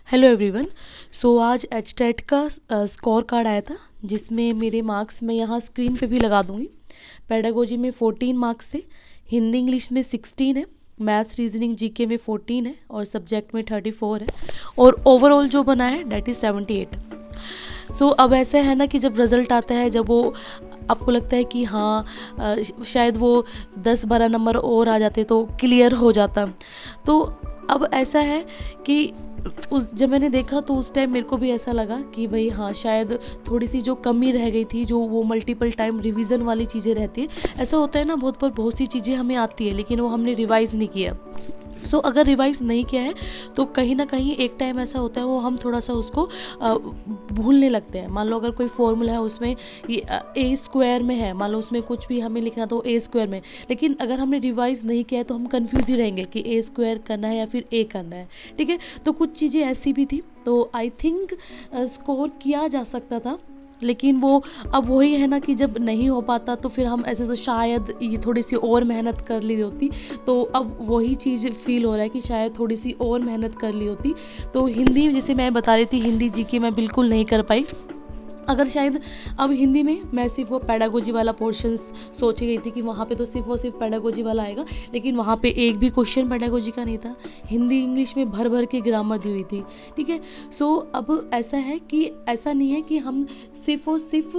Hello everyone. So आज H TET का score card आया था जिसमें मेरे मार्क्स मैं यहाँ स्क्रीन पे भी लगा दूँगी। पेडागोजी में 14 मार्क्स थे, हिंदी इंग्लिश में 16 है, मैथ्स रीजनिंग जीके में 14 है और सब्जेक्ट में 34 है और ओवरऑल जो बना है डेट इज़ 78। सो अब ऐसा है ना कि जब रिज़ल्ट आता है, जब वो आपको लगता है कि हाँ शायद वो 10-12 नंबर और आ जाते तो क्लियर हो जाता। तो अब ऐसा है कि जब मैंने देखा तो उस टाइम मेरे को भी ऐसा लगा कि भाई हाँ शायद थोड़ी सी जो कमी रह गई थी, जो वो मल्टीपल टाइम रिवीजन वाली चीज़ें रहती है। ऐसा होता है ना बहुत सी चीज़ें हमें आती है लेकिन वो हमने रिवाइज़ नहीं किया। सो अगर रिवाइज नहीं किया है तो कहीं ना कहीं एक टाइम ऐसा होता है वो हम थोड़ा सा उसको भूलने लगते हैं। मान लो अगर कोई फॉर्मूला है उसमें ए स्क्वायर में है, मान लो उसमें कुछ भी हमें लिखना तो ए स्क्वायर में, लेकिन अगर हमने रिवाइज नहीं किया है तो हम कंफ्यूज ही रहेंगे कि ए स्क्वायर करना है या फिर ए करना है। ठीक है, तो कुछ चीज़ें ऐसी भी थी तो आई थिंक स्कोर किया जा सकता था, लेकिन वो अब वही है ना कि जब नहीं हो पाता तो फिर हम ऐसे तो शायद ये थोड़ी सी और मेहनत कर ली होती। तो अब वही चीज़ फील हो रहा है कि शायद थोड़ी सी और मेहनत कर ली होती। तो हिंदी जैसे मैं बता रही थी, हिंदी जीके मैं बिल्कुल नहीं कर पाई। अगर शायद अब हिंदी में मैं सिर्फ वो पेडागोजी वाला पोर्शन सोच गई थी कि वहाँ पे तो सिर्फ पेडागोजी वाला आएगा, लेकिन वहाँ पे एक भी क्वेश्चन पेडागोजी का नहीं था। हिंदी इंग्लिश में भर भर के ग्रामर दी हुई थी। ठीक है, सो अब ऐसा है कि ऐसा नहीं है कि हम सिर्फ और सिर्फ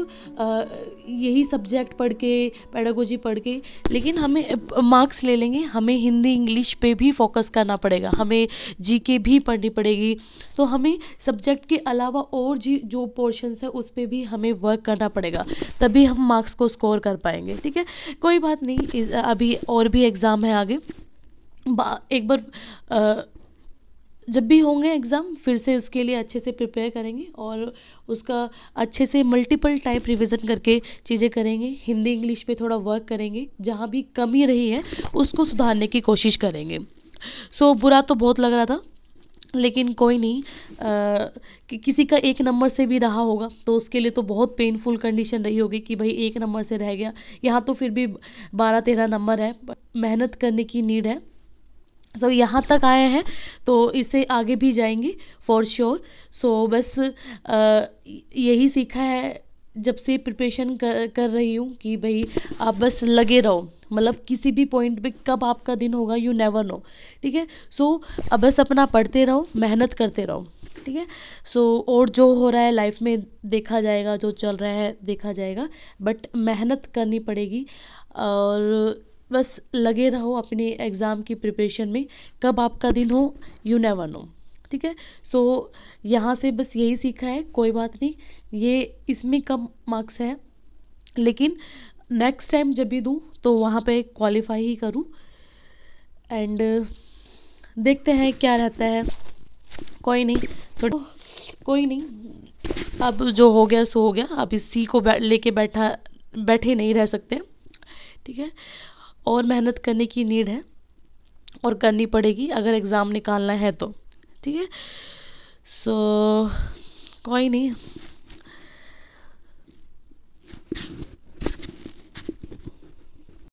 यही सब्जेक्ट पढ़ के, पेडागोजी पढ़ के, लेकिन हमें मार्क्स ले लेंगे, हमें हिंदी इंग्लिश पे भी फोकस करना पड़ेगा, हमें जीके भी पढ़नी पड़ेगी। तो हमें सब्जेक्ट के अलावा और जो पोर्शंस है उस पे भी हमें वर्क करना पड़ेगा, तभी हम मार्क्स को स्कोर कर पाएंगे। ठीक है, कोई बात नहीं, अभी और भी एग्ज़ाम है आगे। एक बार जब भी होंगे एग्ज़ाम फिर से उसके लिए अच्छे से प्रिपेयर करेंगे और उसका अच्छे से मल्टीपल टाइम रिवीजन करके चीज़ें करेंगे। हिंदी इंग्लिश पे थोड़ा वर्क करेंगे, जहाँ भी कमी रही है उसको सुधारने की कोशिश करेंगे। सो बुरा तो बहुत लग रहा था लेकिन कोई नहीं, कि किसी का 1 नंबर से भी रहा होगा तो उसके लिए तो बहुत पेनफुल कंडीशन रही होगी कि भाई 1 नंबर से रह गया। यहाँ तो फिर भी 12-13 नंबर है, मेहनत करने की नीड है। सो यहाँ तक आए हैं तो इससे आगे भी जाएंगे फॉर श्योर। सो बस यही सीखा है जब से प्रिपरेशन कर रही हूँ कि भाई आप बस लगे रहो, मतलब किसी भी पॉइंट पे कब आपका दिन होगा यू नेवर नो। ठीक है, सो अब बस अपना पढ़ते रहो, मेहनत करते रहो। ठीक है, सो और जो हो रहा है लाइफ में देखा जाएगा, जो चल रहा है देखा जाएगा, बट मेहनत करनी पड़ेगी और बस लगे रहो अपने एग्ज़ाम की प्रिपरेशन में। कब आपका दिन हो यू नेवर नो। ठीक है, सो यहाँ से बस यही सीखा है, कोई बात नहीं, ये इसमें कम मार्क्स है लेकिन नेक्स्ट टाइम जब भी दूँ तो वहाँ पे क्वालिफाई ही करूँ एंड देखते हैं क्या रहता है। कोई नहीं, थोड़ा कोई नहीं, अब जो हो गया सो हो गया, अब इसी को लेके बैठे नहीं रह सकते। ठीक है, और मेहनत करने की नीड है और करनी पड़ेगी अगर एग्ज़ाम निकालना है तो। ठीक है, सो कोई नहीं।